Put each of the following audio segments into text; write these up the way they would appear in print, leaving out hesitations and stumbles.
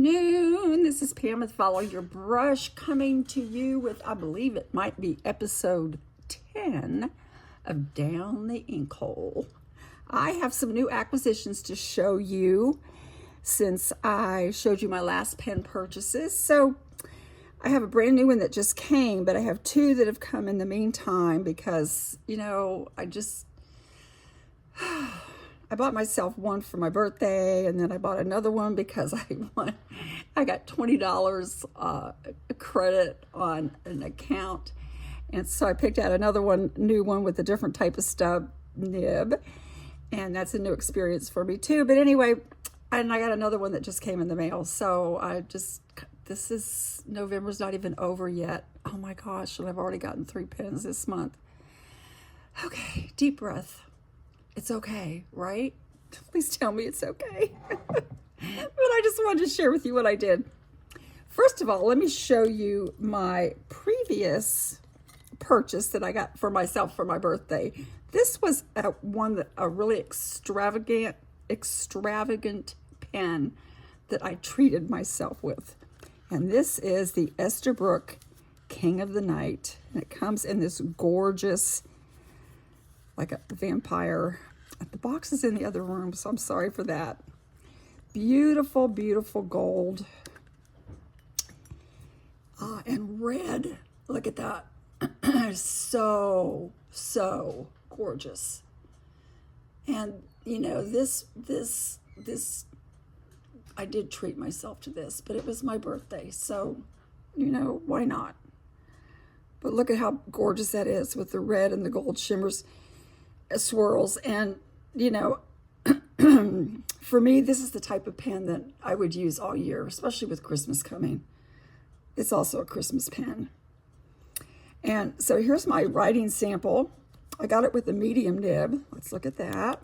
afternoon. This is Pam with Follow Your Brush coming to you with, I believe it might be episode 10 of Down the Ink Hole. I have some new acquisitions to show you since I showed you my last pen purchases. So I have a brand new one that just came, but I have two that have come in the meantime because, I bought myself one for my birthday, and then I bought another one because I got $20 credit on an account. And so I picked out another one, new one with a different type of stub nib. And that's a new experience for me too. But anyway, and I got another one that just came in the mail. So November's not even over yet. Oh my gosh, and I've already gotten 3 pens this month. Okay, deep breath. It's okay, right? Please tell me it's okay. But I just wanted to share with you what I did. First of all, let me show you my previous purchase that I got for myself for my birthday. This was a really extravagant pen that I treated myself with. And this is the Esterbrook King of the Night. And it comes in this gorgeous, like a vampire. The box is in the other room, so I'm sorry for that. Beautiful, beautiful gold. And red. Look at that. So gorgeous. And this I did treat myself to this, but it was my birthday, so why not? But look at how gorgeous that is with the red and the gold shimmers, swirls. And for me, this is the type of pen that I would use all year, especially with Christmas coming. It's also a Christmas pen. And so here's my writing sample. I got it with a medium nib. Let's look at that.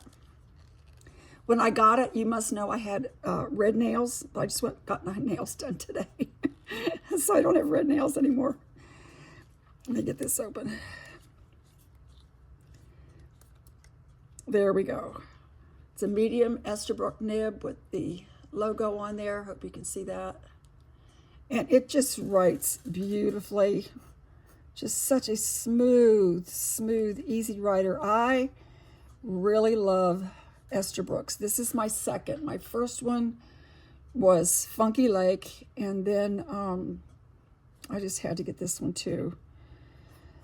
When I got it, you must know I had red nails. I just got my nails done today. So I don't have red nails anymore. Let me get this open. There we go. It's a medium Esterbrook nib with the logo on there. Hope you can see that. And it just writes beautifully. Just such a smooth, easy writer. I really love Esterbrook's. This is my second. My first one was Funky Lake, and then I just had to get this one too.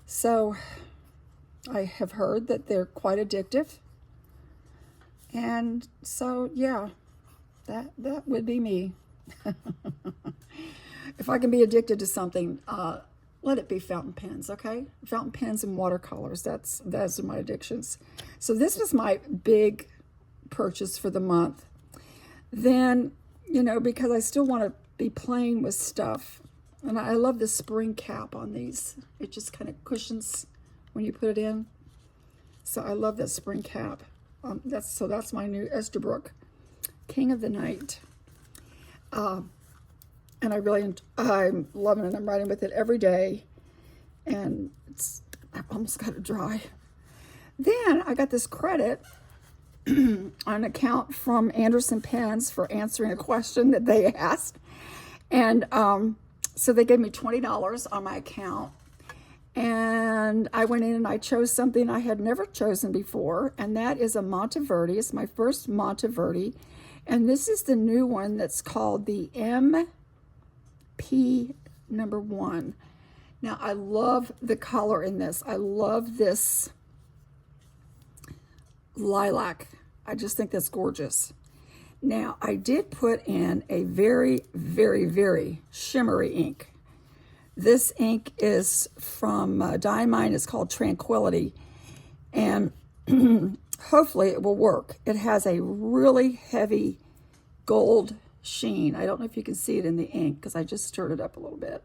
So I have heard that they're quite addictive. And so, yeah, that would be me. If I can be addicted to something, let it be fountain pens, okay? Fountain pens and watercolors, those are my addictions. So this was my big purchase for the month. Then, because I still want to be playing with stuff, and I love the spring cap on these. It just kind of cushions when you put it in. So I love that spring cap. That's my new Esterbrook King of the Night. And I'm loving it. I'm writing with it every day. And I've almost got it dry. Then I got this credit on an account from Anderson Pens for answering a question that they asked. And so they gave me $20 on my account. And I went in and I chose something I had never chosen before, and that is a Monteverde. It's my first Monteverde, and this is the new one that's called the MP1. Now, I love the color in this. I love this lilac. I just think that's gorgeous. Now, I did put in a very, very, very shimmery ink. This ink is from Diamine. It's called Tranquility, and hopefully it will work. It has a really heavy gold sheen. I don't know if you can see it in the ink because I just stirred it up a little bit.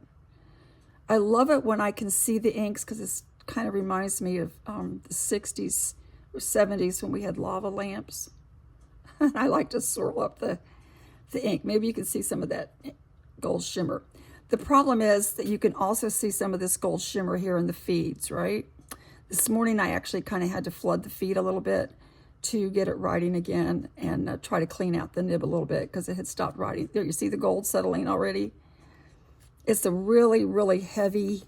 I love it when I can see the inks because it kind of reminds me of the 60s or 70s when we had lava lamps. I like to swirl up the ink. Maybe you can see some of that gold shimmer. The problem is that you can also see some of this gold shimmer here in the feeds, right? This morning I actually kind of had to flood the feed a little bit to get it writing again and try to clean out the nib a little bit because it had stopped writing. There, you see the gold settling already? It's a really, really heavy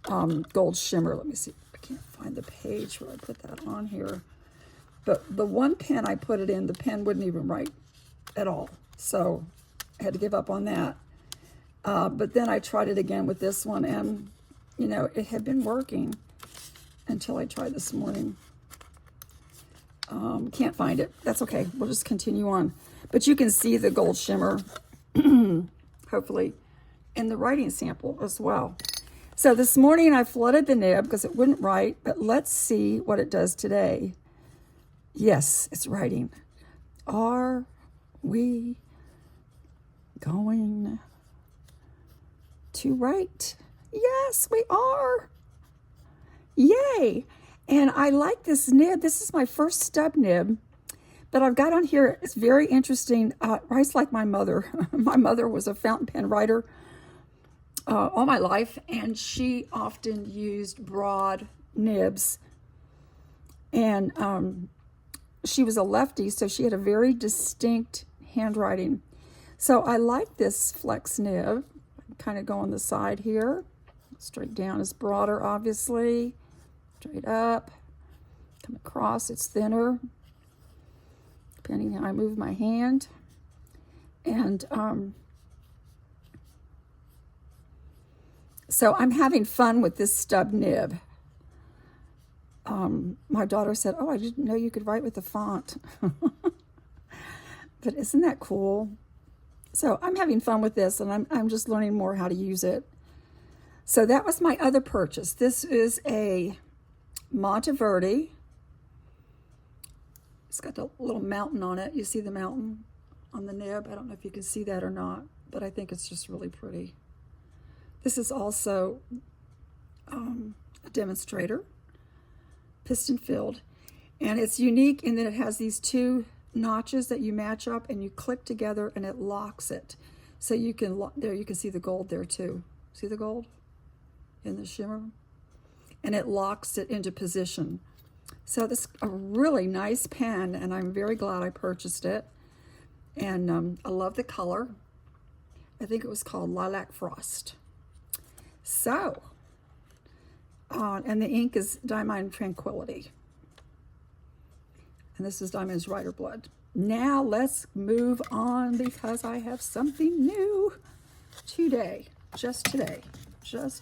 gold shimmer. Let me see. I can't find the page where I put that on here. But the one pen I put it in, the pen wouldn't even write at all. So I had to give up on that. But then I tried it again with this one, and, you know, it had been working until I tried this morning. Can't find it. That's okay. We'll just continue on. But you can see the gold shimmer, hopefully, in the writing sample as well. So this morning I flooded the nib because it wouldn't write, but let's see what it does today. Yes, it's writing. Are we going to write? Yes, we are. Yay. And I like this nib. This is my first stub nib, but I've got on here, it's very interesting. Writes like my mother. My mother was a fountain pen writer all my life, and she often used broad nibs. And she was a lefty, so she had a very distinct handwriting. So I like this flex nib. Kind of go on the side here. Straight down is broader, obviously. Straight up, come across, it's thinner, depending how I move my hand. And so I'm having fun with this stub nib. My daughter said, oh, I didn't know you could write with the font. But isn't that cool? So I'm having fun with this, and I'm just learning more how to use it. So that was my other purchase. This is a Monteverde. It's got a little mountain on it. You see the mountain on the nib? I don't know if you can see that or not, but I think it's just really pretty. This is also a demonstrator, piston filled, and it's unique in that it has these two notches that you match up and you click together and it locks it. So you can, there you can see the gold there too. See the gold in the shimmer? And it locks it into position. So this is a really nice pen, and I'm very glad I purchased it. And I love the color. I think it was called Lilac Frost. So, and the ink is Diamond Tranquility. And this is Diamond's Rider Blood. Now let's move on because I have something new today. Just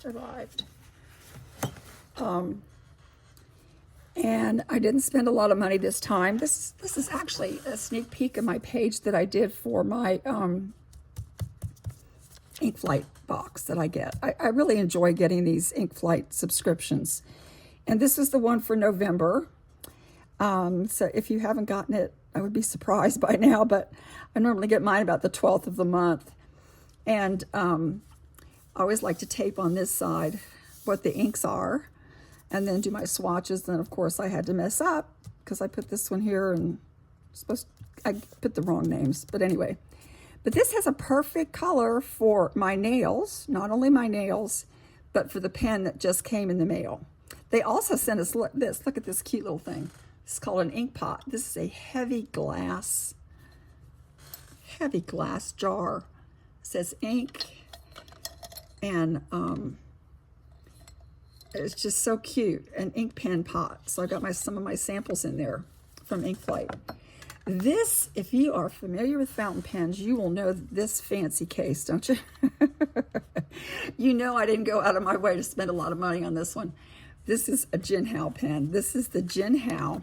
arrived. And I didn't spend a lot of money this time. This is actually a sneak peek of my page that I did for my Inkflight box that I get. I really enjoy getting these Inkflight subscriptions. And this is the one for November. So if you haven't gotten it, I would be surprised by now, but I normally get mine about the 12th of the month. And I always like to tape on this side what the inks are, and then do my swatches. Then of course I had to mess up because I put this one here and I put the wrong names, but anyway. But this has a perfect color for my nails, not only my nails, but for the pen that just came in the mail. They also sent us this. Look at this cute little thing. It's called an ink pot. This is a heavy glass jar. It says ink, and it's just so cute, an ink pen pot. So I got some of my samples in there from Inkflight. This, if you are familiar with fountain pens, you will know this fancy case, don't you? You know I didn't go out of my way to spend a lot of money on this one. This is a Jin Hao pen. This is the Jin Hao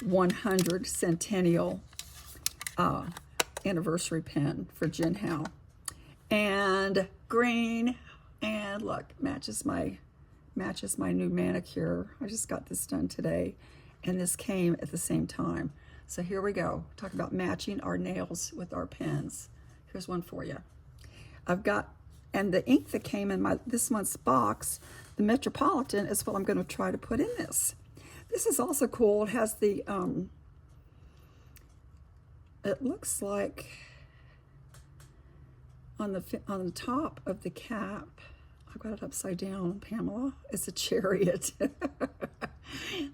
100 Centennial Anniversary pen for Jin Hao. And green, and look, matches my new manicure. I just got this done today, and this came at the same time. So here we go. Talk about matching our nails with our pens. Here's one for you. I've got, and the ink that came in this month's box, the Metropolitan, is what I'm going to try to put in this. This is also cool. It has the, it looks like on the top of the cap, I've got it upside down, Pamela. It's a chariot.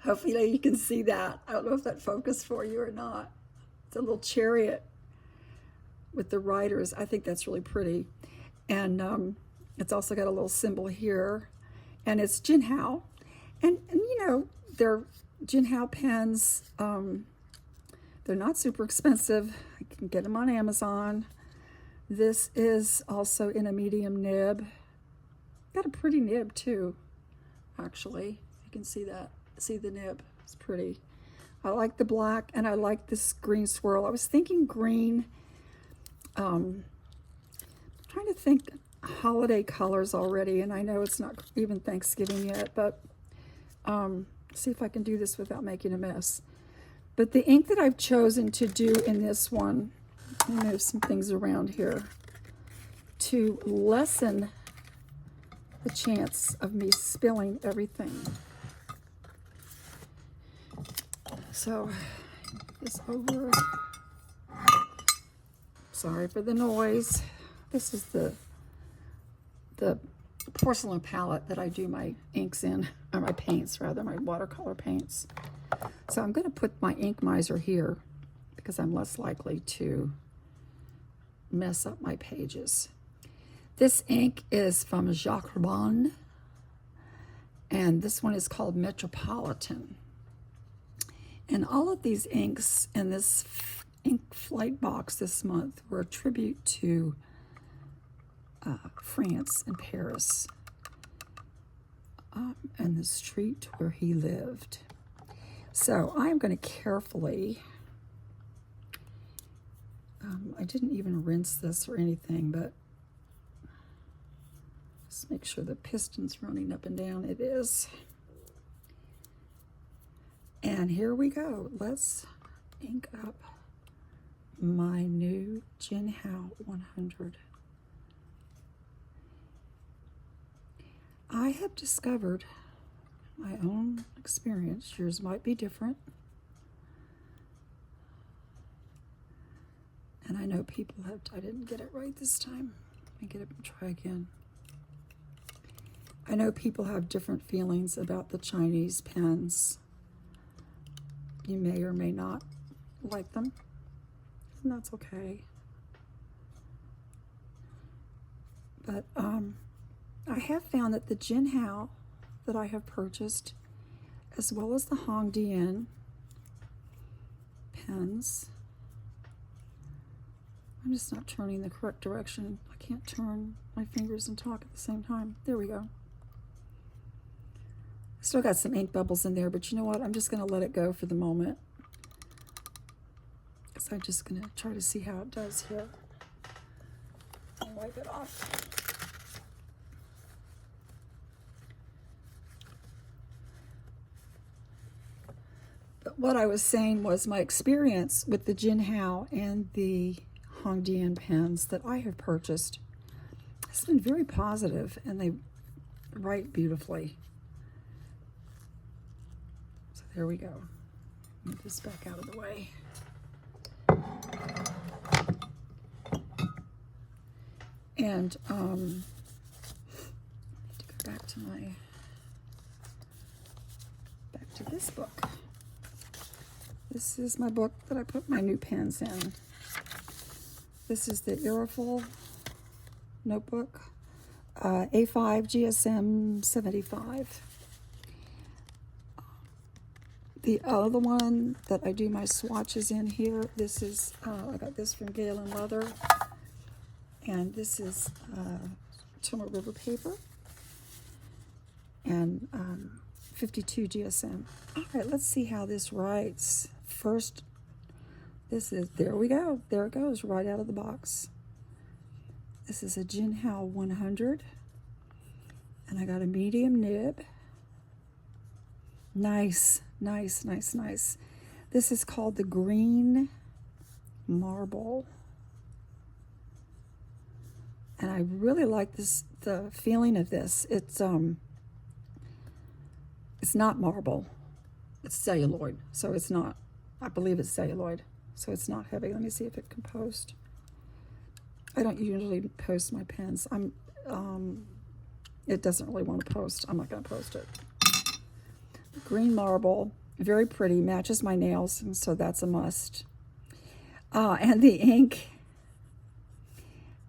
Hopefully you can see that. I don't know if that focused for you or not. It's a little chariot with the riders. I think that's really pretty. And it's also got a little symbol here. And it's Jin Hao. And you know, they're Jin Hao pens. They're not super expensive. I can get them on Amazon. This is also in a medium nib. Got a pretty nib too, actually. You can see that. See the nib. It's pretty. I like the black and I like this green swirl. I was thinking green. Trying to think holiday colors already, and I know it's not even Thanksgiving yet, but see if I can do this without making a mess. But the ink that I've chosen to do in this one, let me move some things around here, to lessen the chance of me spilling everything. So, this over. Sorry for the noise. This is the porcelain palette that I do my inks in, or my paints rather, my watercolor paints. So I'm going to put my ink miser here because I'm less likely to mess up my pages. This ink is from Jacques Robin, and this one is called Metropolitan. And all of these inks in this ink flight box this month were a tribute to France and Paris, and the street where he lived. So I'm going to carefully, I didn't even rinse this or anything, but just make sure the piston's running up and down. It is. And here we go. Let's ink up my new Jin Hao 100. I have discovered my own experience. Yours might be different. And I know people have, I didn't get it right this time. Let me get it and try again. I know people have different feelings about the Chinese pens. You may or may not like them, and that's okay. But I have found that the Jin Hao that I have purchased, as well as the Hongdian pens, I'm just not turning the correct direction. I can't turn my fingers and talk at the same time. There we go. Still got some ink bubbles in there, but you know what? I'm just going to let it go for the moment, because I'm just going to try to see how it does here. And wipe it off. But what I was saying was my experience with the Jin Hao and the Hongdian pens that I have purchased has been very positive, and they write beautifully. So there we go. Move this back out of the way. And I need to go back to this book. This is my book that I put my new pens in. This is the Irreful notebook, A5 GSM 75. The other one that I do my swatches in here, this is, I got this from Galen Leather, and this is Tomer River paper, and 52 GSM. All right, let's see how this writes. First, this is, there we go. There it goes, right out of the box. This is a Jin Hao 100, and I got a medium nib. Nice, nice, nice, nice. This is called the Green Marble. And I really like this, the feeling of this. It's not marble. It's celluloid, so it's not, I believe it's celluloid, so it's not heavy. Let me see if it can post. I don't usually post my pens. It doesn't really want to post. I'm not going to post it. green marble, very pretty, matches my nails, and so that's a must. And the ink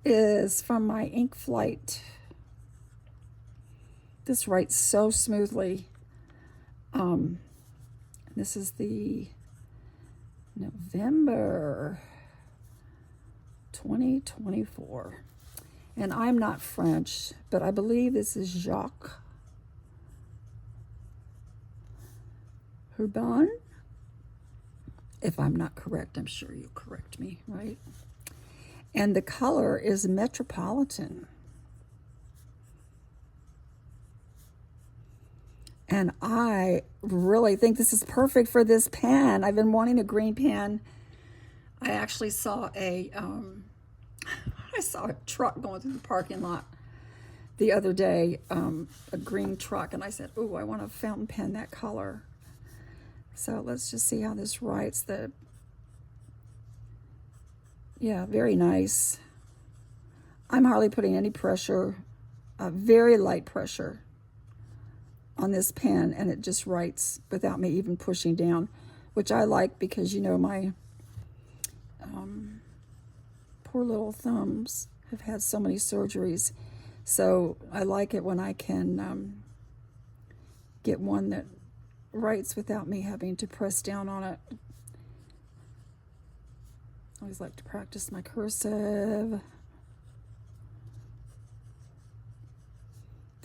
is from my Ink Flight. This writes so smoothly. This is the November 2024. And I'm not French, but I believe this is Jacques Herbin. If I'm not correct, I'm sure you'll correct me, right? And the color is Metropolitan. And I really think this is perfect for this pen. I've been wanting a green pen. I actually saw a truck going through the parking lot the other day, a green truck, and I said, "Oh, I want a fountain pen that color." So let's just see how this writes. Yeah, very nice. I'm hardly putting any pressure, very light pressure on this pen, and it just writes without me even pushing down, which I like because, you know, my poor little thumbs have had so many surgeries. So I like it when I can get one that writes without me having to press down on it. I always like to practice my cursive.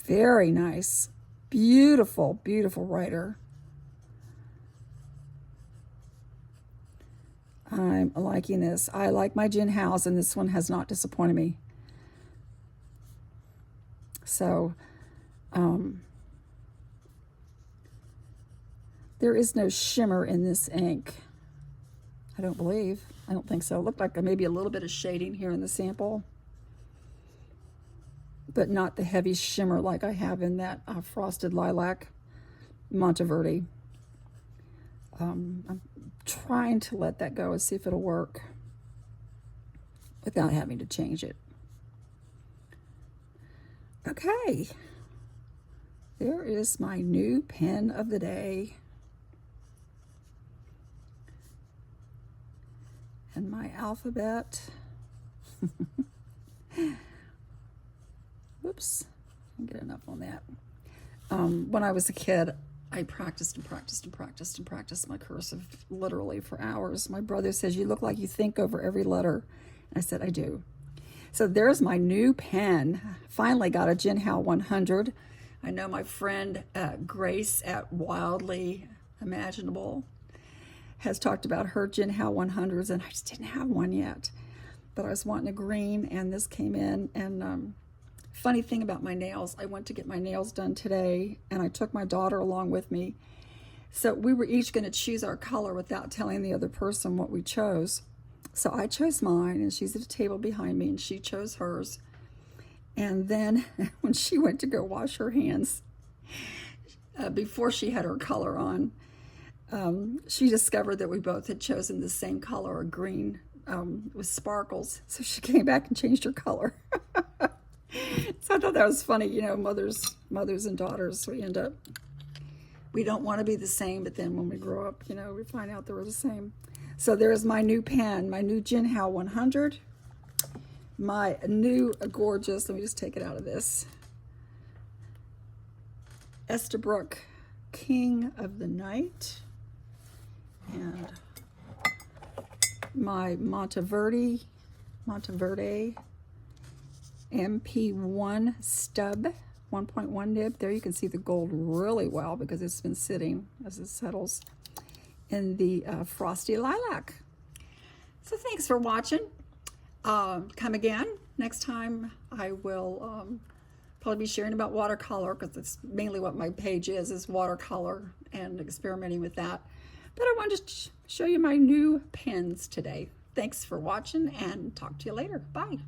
Very nice. Beautiful, beautiful writer. I'm liking this. I like my Jin Hao's, and this one has not disappointed me. So, there is no shimmer in this ink. I don't believe. I don't think so. It looked like maybe a little bit of shading here in the sample, but not the heavy shimmer like I have in that Frosted Lilac Monteverde. I'm trying to let that go and see if it'll work without having to change it. Okay, there is my new pen of the day. And my alphabet. Whoops, I didn't get enough on that. When I was a kid, I practiced and practiced and practiced and practiced my cursive literally for hours. My brother says, "You look like you think over every letter." And I said, "I do." So there's my new pen. Finally got a Jin Hao 100. I know my friend Grace at Wildly Imaginable has talked about her Jin Hao 100s, and I just didn't have one yet. But I was wanting a green, and this came in. And funny thing about my nails, I went to get my nails done today, and I took my daughter along with me. So we were each going to choose our color without telling the other person what we chose. So I chose mine, and she's at a table behind me, and she chose hers. And then when she went to go wash her hands, before she had her color on, she discovered that we both had chosen the same color, a green with sparkles. So she came back and changed her color. So I thought that was funny, you know, mothers and daughters. We don't want to be the same, but then when we grow up, you know, we find out that we're the same. So there's my new pen, my new Jin Hao 100, my new gorgeous, let me just take it out of this, Esterbrook King of the Night, and my Monteverde MP1 stub 1.1 nib. There you can see the gold really well because it's been sitting as it settles in the Frosted Lilac. So thanks for watching. Come again. Next time I will probably be sharing about watercolor, because that's mainly what my page is watercolor and experimenting with that. But I wanted to show you my new pens today. Thanks for watching, and talk to you later. Bye.